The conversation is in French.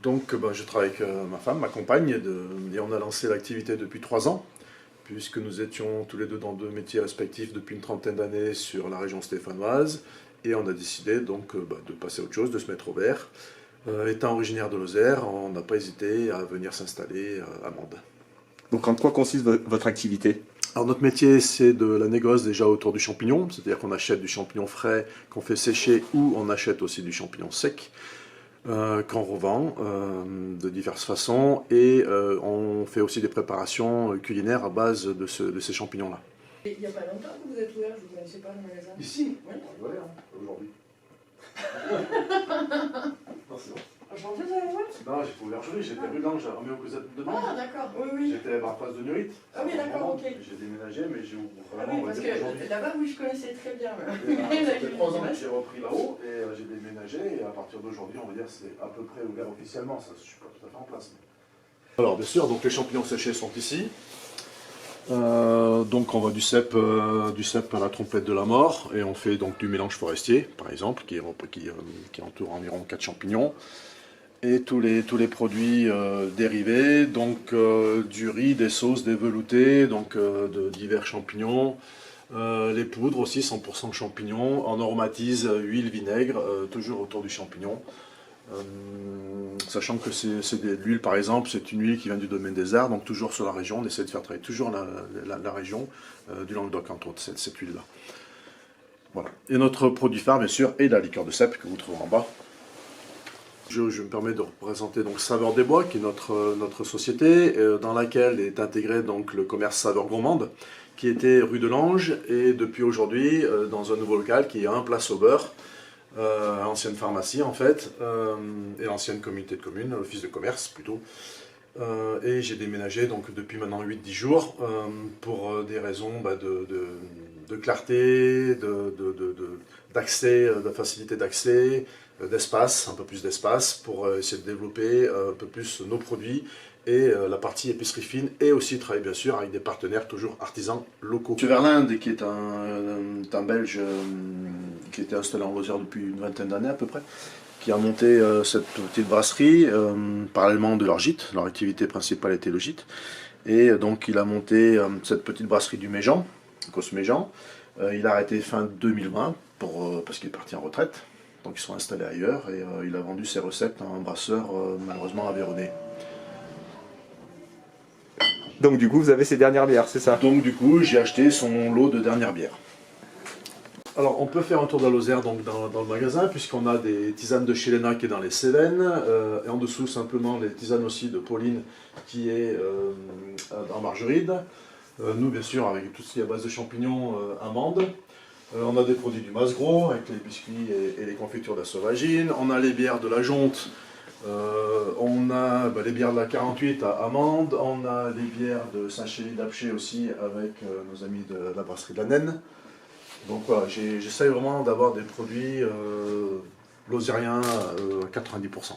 Donc je travaille avec ma femme, ma compagne, et on a lancé l'activité depuis 3 ans, puisque nous étions tous les deux dans 2 métiers respectifs depuis une trentaine d'années sur la région stéphanoise, et on a décidé donc de passer à autre chose, de se mettre au vert. Étant originaire de Lozère, on n'a pas hésité à venir s'installer à Mende. Donc en quoi consiste votre activité? Alors notre métier, c'est de la négoce déjà autour du champignon, c'est-à-dire qu'on achète du champignon frais qu'on fait sécher, ou on achète aussi du champignon sec qu'on revend de diverses façons, et on fait aussi des préparations culinaires à base de ces champignons-là. Il n'y a pas longtemps que vous êtes ouvert, je ne vous connaissais pas le magasin. Ici? Oui. Voilà, aujourd'hui. Non, c'est bon. Enchanté, vous allez voir? Non, j'ai pas ouvert aujourd'hui, j'étais rue d'Ange, à Roméo Cosette de Nantes. Ah, d'accord, oui, oui. J'étais à face de Nurit. Ah oui, d'accord, ok. J'ai déménagé, mais j'ai ouvert Ah vraiment, oui, on va parce dire, aujourd'hui. que là-bas, oui, je connaissais très bien. Ça fait 3 ans que j'ai repris là-haut et j'ai déménagé, et à partir d'aujourd'hui, on va dire, c'est à peu près ouvert officiellement, ça, je ne suis pas tout à fait en place. Alors bien sûr, donc les champignons séchés sont ici. Donc on va du cèpe à la trompette de la mort, et on fait donc du mélange forestier, par exemple, qui entoure environ 4 champignons. Et tous les produits dérivés, donc du riz, des sauces, des veloutés, donc de divers champignons. Les poudres aussi, 100% champignons. On aromatise huile, vinaigre, toujours autour du champignon. Sachant que c'est de l'huile, par exemple, c'est une huile qui vient du domaine des Arts, donc toujours sur la région. On essaie de faire travailler toujours la région du Languedoc, entre autres, cette huile-là. Voilà. Et notre produit phare, bien sûr, est la liqueur de cèpe que vous trouvez en bas. Je me permets de représenter donc Saveurs des Bois, qui est notre société, dans laquelle est intégré donc le commerce Saveurs Gourmandes, qui était rue de Lange, et depuis aujourd'hui dans un nouveau local qui est 1 place au beurre, ancienne pharmacie en fait, et ancienne communauté de communes, l'office de commerce plutôt. Et j'ai déménagé donc depuis maintenant 8-10 jours pour des raisons de clarté, d'accès, de facilité d'accès, d'espace, un peu plus d'espace pour essayer de développer un peu plus nos produits et la partie épicerie fine, et aussi travailler bien sûr avec des partenaires toujours artisans locaux. M. Verlinde, qui est un Belge qui était installé en Lozère depuis une vingtaine d'années à peu près, qui a monté cette petite brasserie parallèlement de leur gîte. Leur activité principale était le gîte, et donc il a monté cette petite brasserie du Méjean, Cos Méjean. Il a arrêté fin 2020 parce qu'il est parti en retraite. Donc ils sont installés ailleurs, et il a vendu ses recettes à un brasseur malheureusement aveyronnais. Donc du coup, vous avez ces dernières bières, c'est ça? Donc du coup, j'ai acheté son lot de dernières bières. Alors on peut faire un tour de la Lozère donc, dans le magasin, puisqu'on a des tisanes de Chilena qui est dans les Cévennes, et en dessous simplement les tisanes aussi de Pauline qui est en Margeride. Nous bien sûr avec tout ce qui est à base de champignons, amandes. On a des produits du Masgros avec les biscuits et les confitures de la sauvagine. On a les bières de la Jonte, on a les bières de la 48 à amandes, on a les bières de Saint-Chély d'Apché aussi avec nos amis de la brasserie de la Naine. Donc voilà, j'essaye vraiment d'avoir des produits lozériens à 90%.